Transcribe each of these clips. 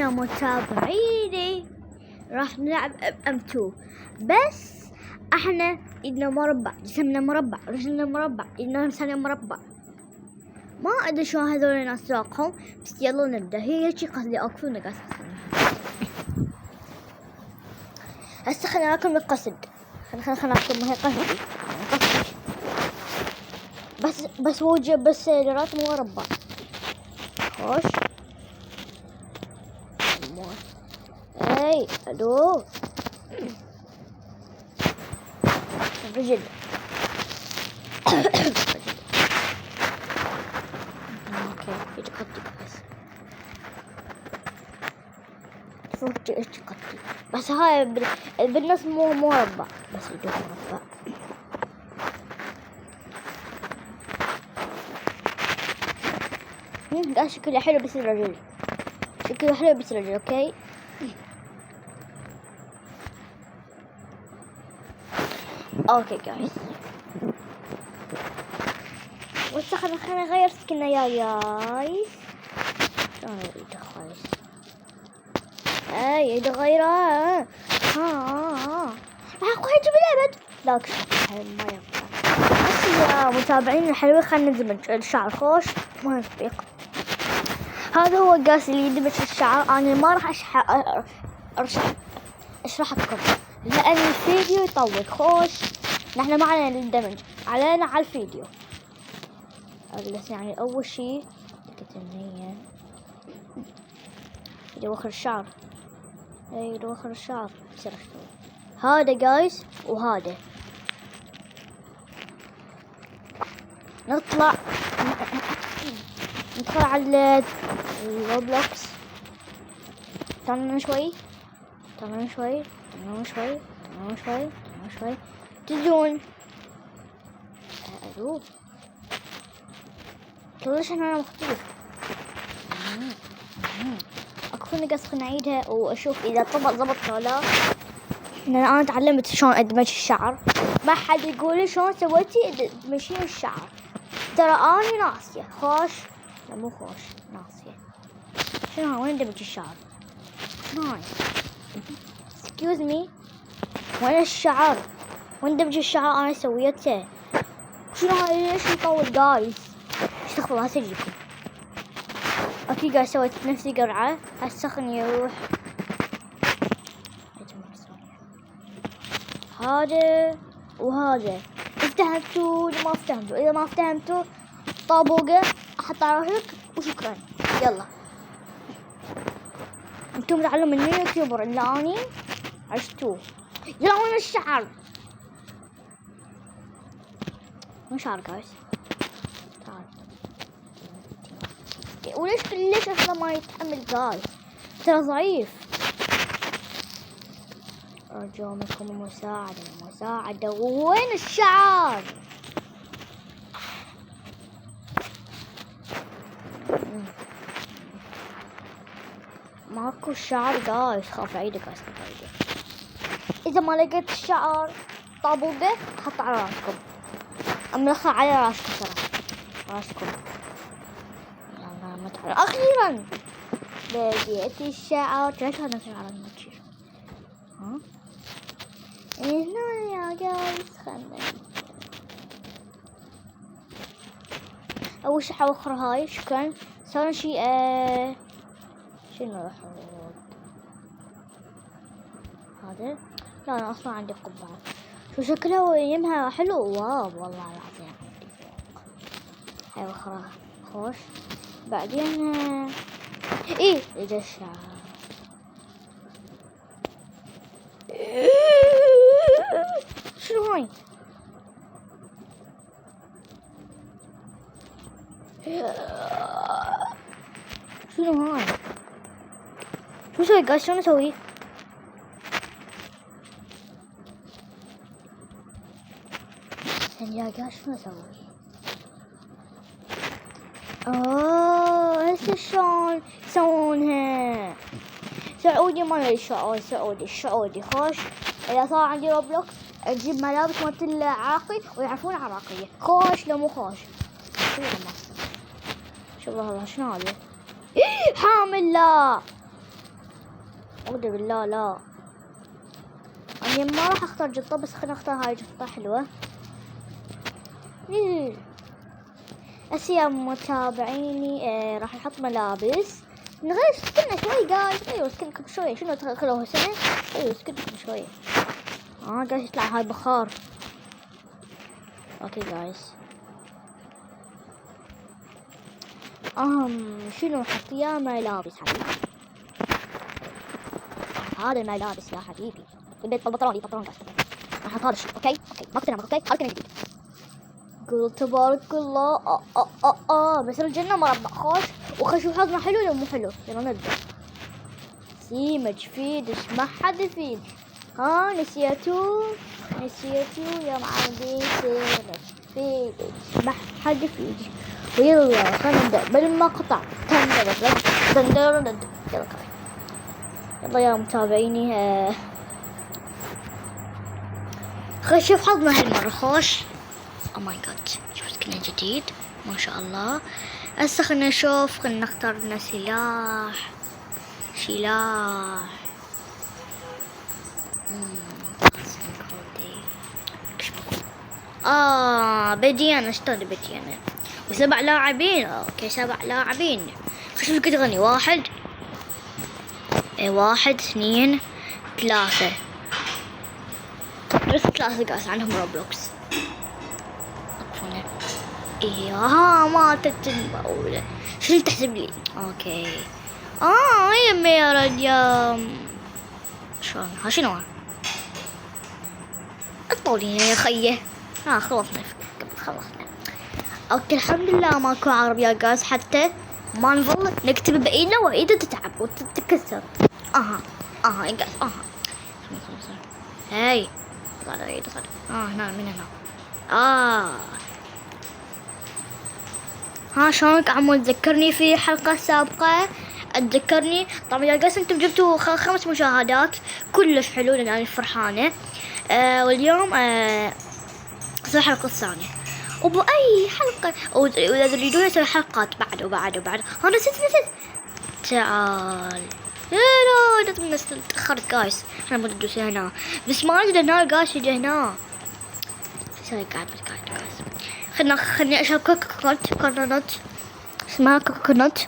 يا متابعيني راح نلعب M2. بس احنا ايدنا مربع، جسمنا مربع، رجلنا مربع، ايدنا لساننا مربع. ما ادري شو هذول الناس ذوقهم، بس يلا نبدا. هي هيك قصدي اوقفونا قاعد هسه خلينا ناكل من القصد. خلينا ناكل من هي قصدي بس وجه بس سيارات مو مربع. خوش اي الو رجل اوكي يتقطي بس فوق يتقطي بس هاي بالنص مو مربع بس يدوب مربع. ده شكله حلو بس الرجل شكله حلو بس الرجل. اوكي اوكي جايز خلينا نغير سكننا يا جايز. شلون ايده خايس اي ايده غيره راح يجيب الابد لكن ما ينفع. بس يا متابعين الحلوين خلينا ندمج الشعر. خوش ما نطبيق. هذا هو القاس اللي يدمج الشعر. انا ما راح اشرح لكم لان الفيديو يطول. خوش نحن ما علينا الدمج، علينا على الفيديو. بس يعني اول شيء كتنية يدوخر الشعر. اي يدوخر الشعر هذا جايز. وهذا نطلع على الروبلوكس. تمام شوي تجون الو كلش انا مختلف. اكون قص نعيدها واشوف اذا ضبط ولا لا. انا تعلمت شلون ادمج الشعر. ما حد يقول لي شلون سويتي تمشين الشعر. ترى اني ناسيه. خوش لا مو خوش ناسيه. شنو وين دمج الشعر؟ شلون excuse me وين الشعر؟ وين دمج الشعر؟ انا سويته. شنو هاي ليش مطول جايز؟ استغفر الله سجلكم. اوكي جايز سويت نفسي قرعه. هالسخن يروح. هذا وهذا افتهمتوا ما افتهمتوا؟ اذا ما افتهمتوا طابوقه احط على راسك وشكرا. يلا انتم تعلموا من اليوتيوبر اللي اني عشتوه. يلا وين الشعر؟ وين شعر جايز؟ تعال. وليش اصلا ما يتحمل جايز؟ ترى ضعيف. أرجو منكم المساعدة. وين الشعر؟ ماكو شعر جايز. خاف عيدك إذا ما لقيت الشعر طابوقه حط على راسكم. أملخها على راسكم. يلا ما تعرف. أخيرا لقيت الشعر. ليش هذا الشعر المتشير؟ ها هنا يا جايز. خلنا اول شيء حوخر هاي. شكرا. ثاني شيء شنو راح هذا؟ لا انا اصلا عندي قبعه. شو شكله يمها حلو. واو والله العظيم عندي فوق. هاي وخرها خوش. بعدين ايه اجا الشعر. شنو هاي؟ شنو هاي؟ شو سوي قاعد؟ شلون اسوي؟ يا قاعد شنو اسوي؟ هسه شلون يسوونها؟ سعودي ما لي سعودي. خوش اذا صار عندي روبلوكس اجيب ملابس مالت العراقي ويعرفون عراقية. خوش لو مو خوش. شو والله شنو هذا؟ حامل. لا أعوذ بالله لا. أنا ما راح أختار جطة، بس خلينا نختار هاي جطة حلوة. أسيا متابعيني راح نحط ملابس نغير سكننا شوي جايز. أيوة سكنكم شوي، شنو تخلوه سنة؟ أيوة سكنكم شوي. جايز يطلع هاي بخار. أوكي جايز. شنو نحط؟ يا ملابس حبيبي. هذا الملابس يا حبيبي. البيت بنطلون جايز. راح نحط هذا الشيء. أوكي ما كنت أوكي هذا كان جديد. قل تبارك الله. مثل الجنة مربع خوش وخشوا حظنا حلو ولا مو حلو؟ يلا نبدأ. سيمج فيدش ما حد يفيد. نسيتو يا معلمين. سيمج فيدش ما حد يفيد. ويلا خلينا نبدأ بالمقطع. يلا يا متابعيني خش شوف حظنا هالمرة خوش. او ماي جاد شوف سكنة جديد ما شاء الله. هسه خلينا نشوف، خلينا نختار لنا سلاح. بدي انا اشتري بدي انا. و7 لاعبين. اوكي 7 لاعبين. خش شوف قد غني. 1 2 3 بس 3 قاس عندهم روبلوكس. ما تتبع شنو تحسب لي؟ اوكي يا رجال شلون شنو اطولي يا خيه. خلصنا اوكي الحمد لله ماكو عربي يا جاز، حتى ما نظل نكتب بايدنا وايدنا تتعب وتتكسر. يا جاز هاي هنا من هنا. شلونك عمو؟ تذكرني في حلقة سابقة؟ اتذكرني طبعا يا جاس انتم جبتوا 5 مشاهدات كلش حلو لان انا فرحانة. واليوم صار الحلقة الثانية وبأي حلقة واذا تريدون اسوي حلقات بعد نسيت تعال. لا لازم تأخرت جايز. احنا ما ندوس هنا بس ما ندري هنا جايز يجي هنا. سوي قاعد خلني اشرب كوكونات. اسمها كوكونات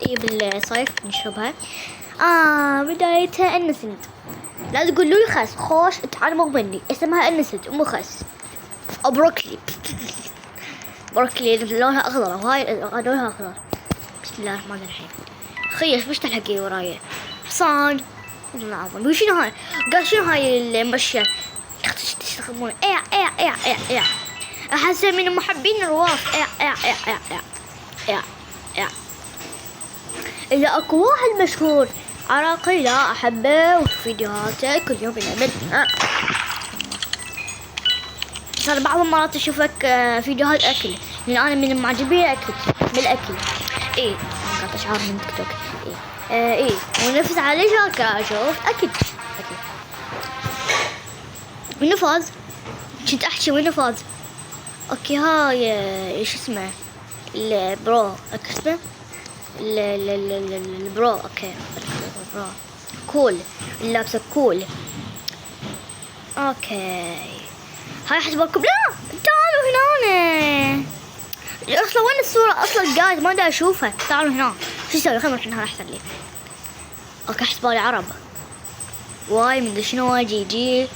بالصيف نشربها. بدايتها انسنت. لا تقولوا لي خس خوش تعلموا مني. اسمها انسنت مو خس. بروكلي لونها اخضر وهاي لونها اخضر. بسم الله الرحمن الرحيم. خيش مش تلحقي وراي حصان. نعم وشنو هاي؟ قال شنو هاي المشية تستخدمون؟ احس من محبين الرواف. اذا اكو واحد مشهور عراقي لا احبه وفيديوهاته كل يوم ينزل. صار بعض المرات اشوفك فيديوهات اكل لان انا من معجبين اكل بالاكل. قاعد اشعار من تيك توك. ونفس عليه شاكا اشوف اكل. منو فاز؟ كنت احكي منو فاز. اوكي هاي ايش اسمه البرو اسمه البرو. اوكي برو كول اللابسه كول. اوكي هاي حسبكم. لا تعالوا هنا. اصلا وين الصورة اصلا جايز ما دا اشوفها. تعالوا هنا. شو اسوي؟ خلينا نروح هنا احسن لي. اوكي حسبالي عرب واي مدري شنو جي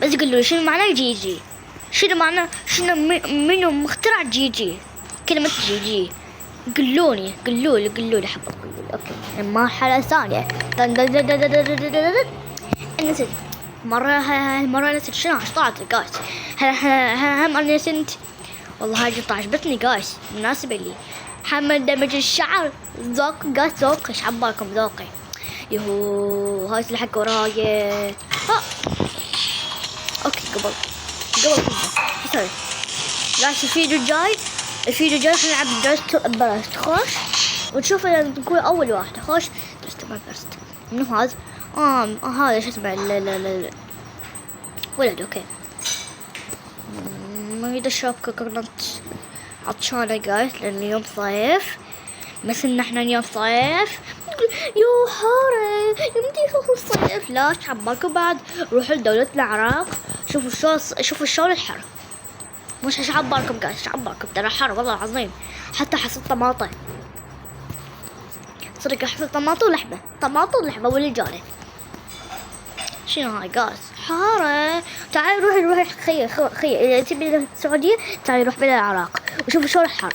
بس قولوا شنو معنى جي شنو معنى شنو منو مخترع جي كلمة جي قولوا لي حبط قولوا. اوكي مرحلة ثانية. نسيت مرة نسيت شنو طلعت جايز. هم انا نسيت والله هاي جبت عجبتني جايز مناسبة لي. حمد دمج الشعر ذوق جايز ذوق. ايش عبالكم ذوقي؟ يهو هاي سلاحك وراي. اوكي قبل شو اسوي؟ راح الفيديو الجاي نلعب درست برست خوش وتشوف اذا تكون اول واحد خوش درست برست. منو هذا؟ هذا شو اسمه ولد. اوكي ما اريد اشرب كوكونات عطشانة جايز لان اليوم صيف. بس ان احنا اليوم صيف يو حارة يمدي يخلص الصيف. لا شعبالكم بعد روحوا لدولة العراق، شوفوا شلون الحر. مش شعبالكم قايس، شعبالكم ترى حر والله العظيم. حتى حصل طماطة، صدق حصل طماطة ولحمة والرجالة. شنو هاي قاس حارة. تعالي روحي خي إذا تبي السعودية تعالي روح بلا العراق وشوفوا شلون الحر.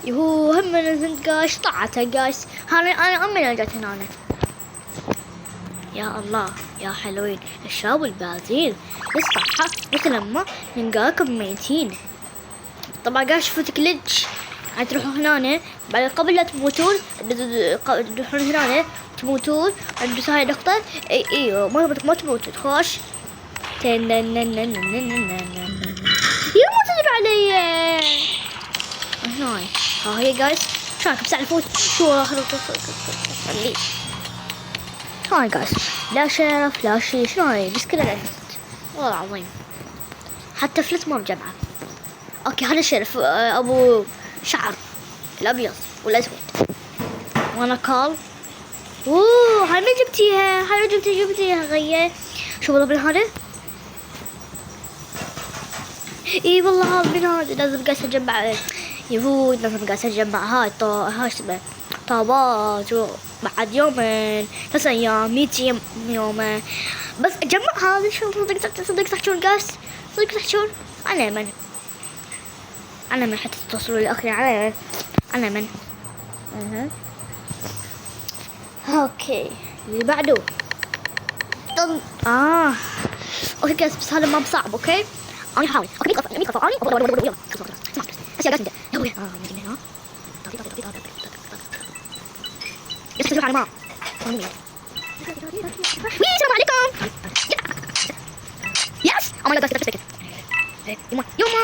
يهو هم من الهند قاس طلعتها قاس. أنا أمي جت هنا. يا الله يا حلوين الشاب والبازين يصطحى مثل نلقاكم ميتين. طبعا قاس شوفوا تكلج عاد تروحوا هنا بعد قبل لا تموتون تروحون هنا تموتون عند هاي نقطة. ايوه ما تموتوا تخش يا ما تدري علي هنا. ها هي جايز شو رايكم بتعرفون شو اللي هاي جايز لا شرف لا شيء. شنو هاي بس كذا الانت والله العظيم حتى فلت ما بجمعه. اوكي هذا شرف ابو شعر الابيض والاسود وانا كال. اوه هاي ما جبتيها غيه. شوفوا الابن هذا اي والله هذا من هذا لازم قاعد اجمع يهود. لازم قاعد اجمع هاي اسمه طابات بعد يومين 3 ايام 100 يوم بس اجمع هذا. شو صدق تحجون قاس صدق تحجون. انا من حتى توصلوا لاخر انا من اوكي اللي بعده اوكي جايز بس هذا ما بصعب. اوكي انا هحاول. اوكي ميقف اني يلا اسيا قاعد يا هنا يس على ما السلام عليكم يس او ماي جاد يما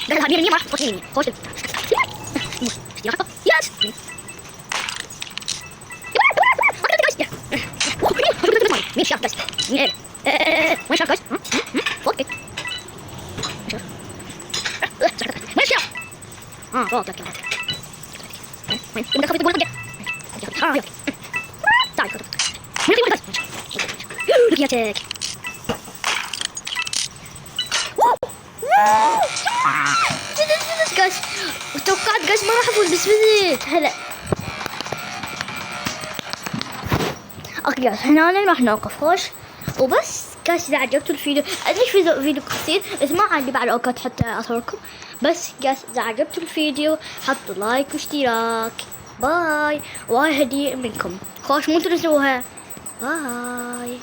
لا هبيني ما راح تخشيني خوش يس مين شاف بس وين شاف بس فوقك وين شاف فوقك وين يبغى خفيت تقول يلا تعال وين تقول بس لقيتك قاس توقعت قاس ما راح افوز بس فزت هلا. اوكي قاس هنا راح نوقف خوش وبس. قاس اذا عجبتوا الفيديو ادري فيديو قصير بس ما عندي بعد اوقات حتى اصوركم. بس قاس اذا عجبتوا الفيديو حطوا لايك واشتراك. باي وهاي هدية منكم خوش مو تنسوها. باي.